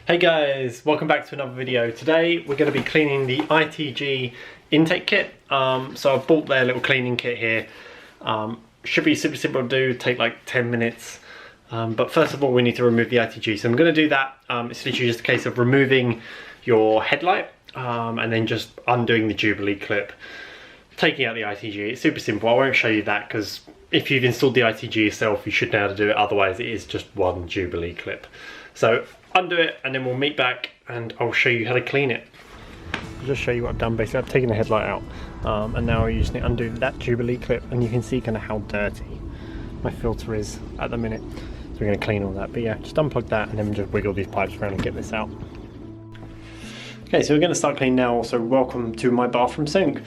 Hey guys, welcome back to another video. Today we're going to be cleaning the ITG intake kit. So I've bought their little cleaning kit here. Should be super simple to do, take like 10 minutes. But first of all we need to remove the ITG. So I'm going to do that. It's literally just a case of removing your headlight and then just undoing the Jubilee clip. Taking out the ITG, it's super simple. I won't show you that because if you've installed the ITG yourself you should know how to do it, otherwise it is just one Jubilee clip. So undo it and then we'll meet back and I'll show you how to clean it. I'll just show you what I've done. Basically I've taken the headlight out and now I'm using it to undo that Jubilee clip, and you can see kind of how dirty my filter is at the minute. So we're going to clean all that, but yeah, just unplug that and then just wiggle these pipes around and get this out. Okay, so we're going to start cleaning now. So welcome to my bathroom sink.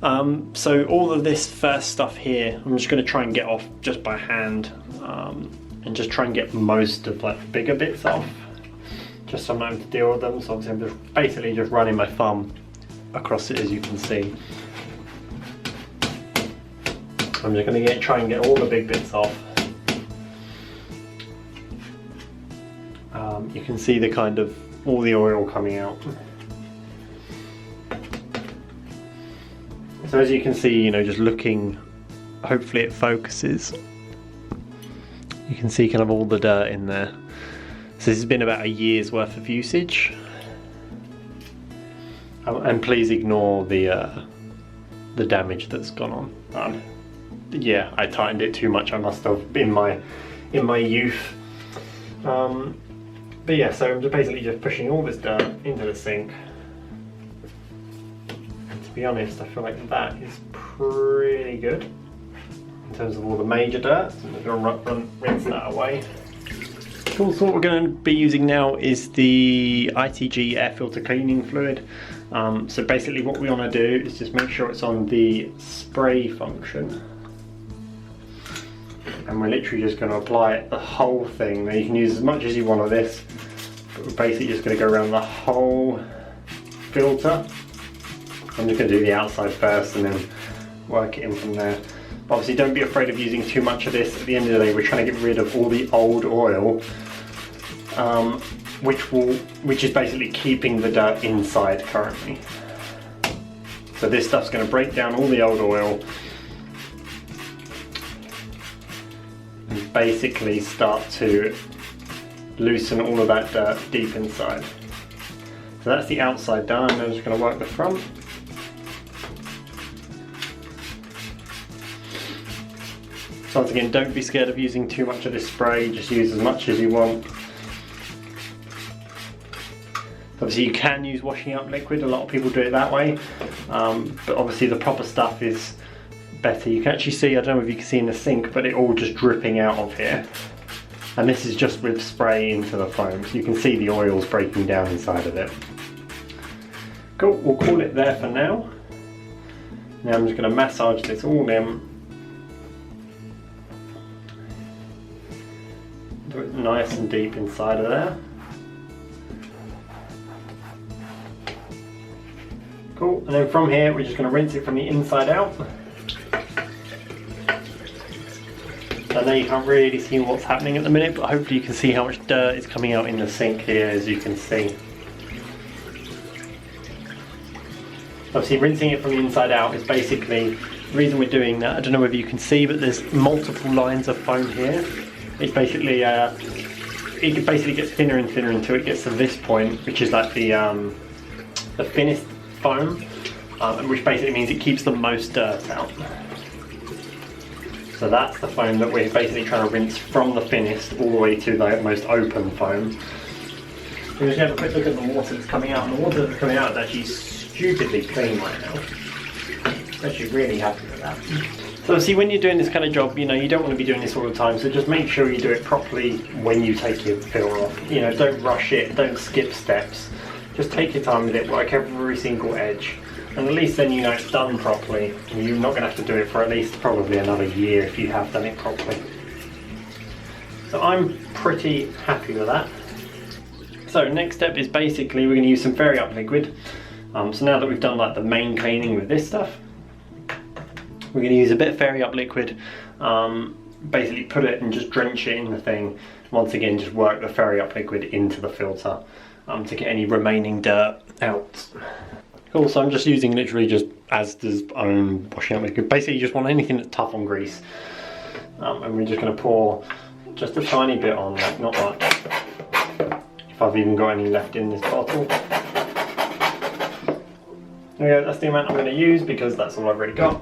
So all of this first stuff here I'm just going to try and get off just by hand and just try and get most of like the bigger bits off, just so I'm not having to deal with them. So obviously I'm just basically just running my thumb across it, as you can see. I'm just going to try and get all the big bits off. You can see the kind of all the oil coming out. So as you can see, you know, just looking, hopefully it focuses. You can see kind of all the dirt in there. So this has been about a year's worth of usage. And please ignore the damage that's gone on. Yeah, I tightened it too much. I must have in my youth. But yeah, so I'm just basically just pushing all this dirt into the sink. And to be honest, I feel like that is pretty good in terms of all the major dirt. So I'm going to rinse that away. Cool, so what we're going to be using now is the ITG Air Filter cleaning fluid. So basically what we want to do is just make sure it's on the spray function. And we're literally just going to apply it the whole thing. Now you can use as much as you want of this, but we're basically just going to go around the whole filter. I'm just going to do the outside first and then work it in from there. But obviously don't be afraid of using too much of this. At the end of the day we're trying to get rid of all the old oil, which is basically keeping the dirt inside currently. So this stuff's going to break down all the old oil and basically start to loosen all of that dirt deep inside. So that's the outside done. I'm just going to work the front. So once again, don't be scared of using too much of this spray, just use as much as you want. Obviously you can use washing up liquid, a lot of people do it that way, but obviously the proper stuff is better. You can actually see, I don't know if you can see in the sink, but it all just dripping out of here. And this is just with spray into the foam, so you can see the oils breaking down inside of it. Cool, we'll call it there for now. Now I'm just going to massage this all in. Do it nice and deep inside of there. Cool, and then from here we're just going to rinse it from the inside out. I know you can't really see what's happening at the minute, but hopefully you can see how much dirt is coming out in the sink here, as you can see. Obviously rinsing it from the inside out is basically, the reason we're doing that, I don't know whether you can see, but there's multiple lines of foam here. It's basically, it basically gets thinner and thinner until it gets to this point, which is like the thinnest foam, which basically means it keeps the most dirt out. So that's the foam that we're basically trying to rinse from the thinnest all the way to the most open foam. We're just going to have a quick look at the water that's coming out, and the water that's coming out is actually stupidly clean right now. I'm actually really happy with that. So see, when you're doing this kind of job, you know, you don't want to be doing this all the time, so just make sure you do it properly when you take your filter off. You know, don't rush it, don't skip steps. Just take your time with it, work every single edge, and at least then you know it's done properly. And you're not going to have to do it for at least probably another year if you have done it properly. So I'm pretty happy with that. So next step is basically we're going to use some Fairy Up liquid. So now that we've done like the main cleaning with this stuff, we're going to use a bit of Fairy Up liquid, basically put it and just drench it in the thing, once again just work the Ferry Up liquid into the filter to get any remaining dirt out. Cool, so I'm just using literally just Asda's own washing up liquid. Basically you just want anything that's tough on grease. And we're just going to pour just a tiny bit on, like not much. If I've even got any left in this bottle. There we go, that's the amount I'm going to use because that's all I've already got.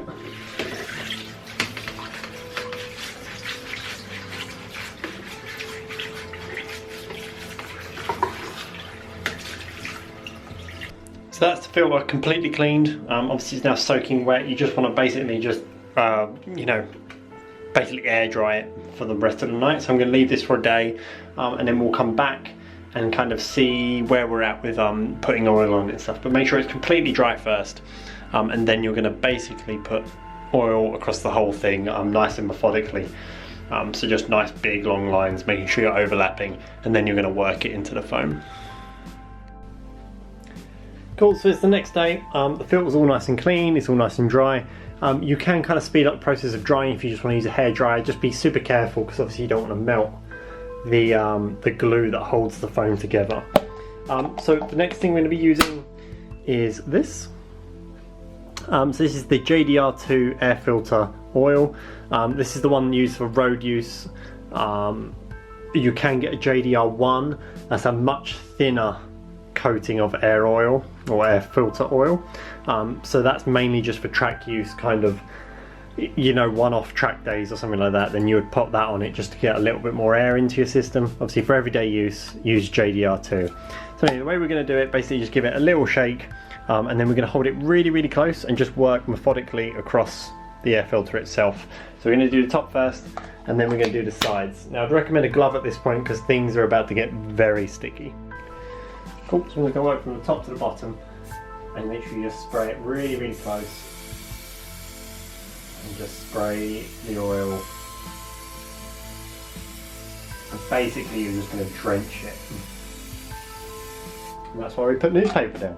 So that's the filter completely cleaned. Obviously it's now soaking wet. You just want to basically just, you know, basically air dry it for the rest of the night. So I'm going to leave this for a day and then we'll come back and kind of see where we're at with putting oil on it and stuff. But make sure it's completely dry first and then you're going to basically put oil across the whole thing nice and methodically. So just nice big long lines, making sure you're overlapping, and then you're going to work it into the foam. Cool, so it's the next day. The filter's all nice and clean, it's all nice and dry. You can kind of speed up the process of drying if you just want to use a hairdryer. Just be super careful because obviously you don't want to melt the glue that holds the foam together. So the next thing we're going to be using is this. So this is the JDR2 air filter oil. This is the one used for road use. You can get a JDR1, that's a much thinner coating of air oil or air filter oil. So that's mainly just for track use, kind of, you know, one-off track days or something like that. Then you would pop that on it just to get a little bit more air into your system. Obviously for everyday use, use JDR2. So anyway, the way we're going to do it, basically just give it a little shake and then we're going to hold it really, really close and just work methodically across the air filter itself. So we're going to do the top first and then we're going to do the sides. Now I'd recommend a glove at this point because things are about to get very sticky. Cool, so we're going to work from the top to the bottom and make sure you just spray it really, really close and just spray the oil, and basically you're just going to drench it, and that's why we put newspaper down.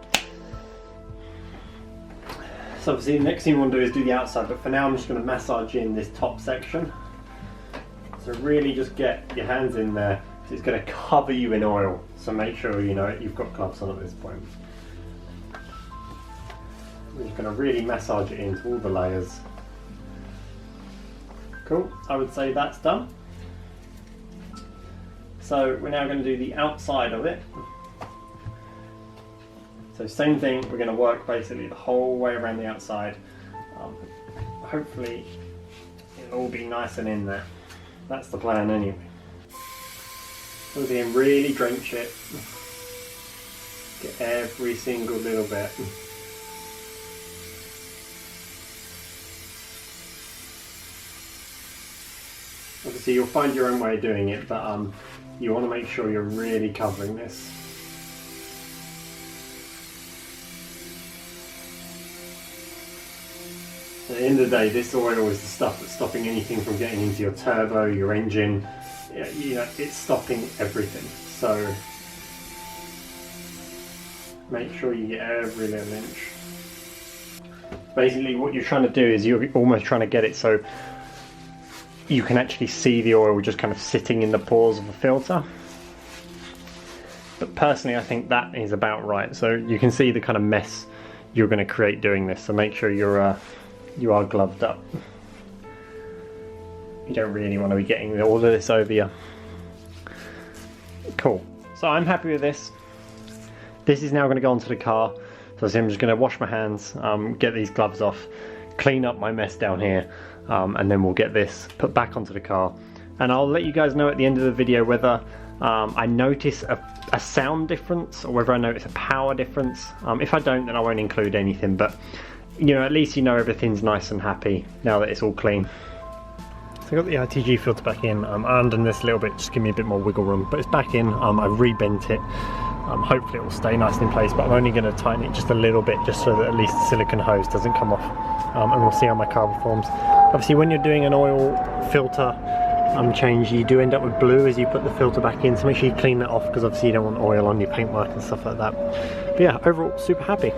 So obviously the next thing we want to do is do the outside, but for now I'm just going to massage in this top section. So really just get your hands in there. It's going to cover you in oil, so make sure you know you've got gloves on at this point. We're just going to really massage it into all the layers. Cool, I would say that's done. So we're now going to do the outside of it. So same thing, we're going to work basically the whole way around the outside. Hopefully it'll all be nice and in there. That's the plan anyway. So again, really drench it. Get every single little bit. Obviously you'll find your own way of doing it, but you want to make sure you're really covering this. At the end of the day, this oil is the stuff that's stopping anything from getting into your turbo, your engine. You know, it's stopping everything. So make sure you get every little inch. Basically what you're trying to do is you're almost trying to get it so you can actually see the oil just kind of sitting in the pores of the filter. But personally I think that is about right. So you can see the kind of mess you're going to create doing this, so make sure you are gloved up. You don't really want to be getting all of this over you. Cool. So I'm happy with this. This is now going to go onto the car. So I'm just going to wash my hands, get these gloves off, clean up my mess down here, and then we'll get this put back onto the car. And I'll let you guys know at the end of the video whether I notice a sound difference or whether I notice a power difference. If I don't, then I won't include anything, but you know, at least you know everything's nice and happy now that it's all clean. So I got the ITG filter back in. I undone this a little bit, just give me a bit more wiggle room, but it's back in. I've rebent it. Hopefully it will stay nice and in place, but I'm only going to tighten it just a little bit, just so that at least the silicone hose doesn't come off. And we'll see how my car performs. Obviously when you're doing an oil filter change, you do end up with blue as you put the filter back in, so make sure you clean that off because obviously you don't want oil on your paintwork and stuff like that. But yeah, overall super happy.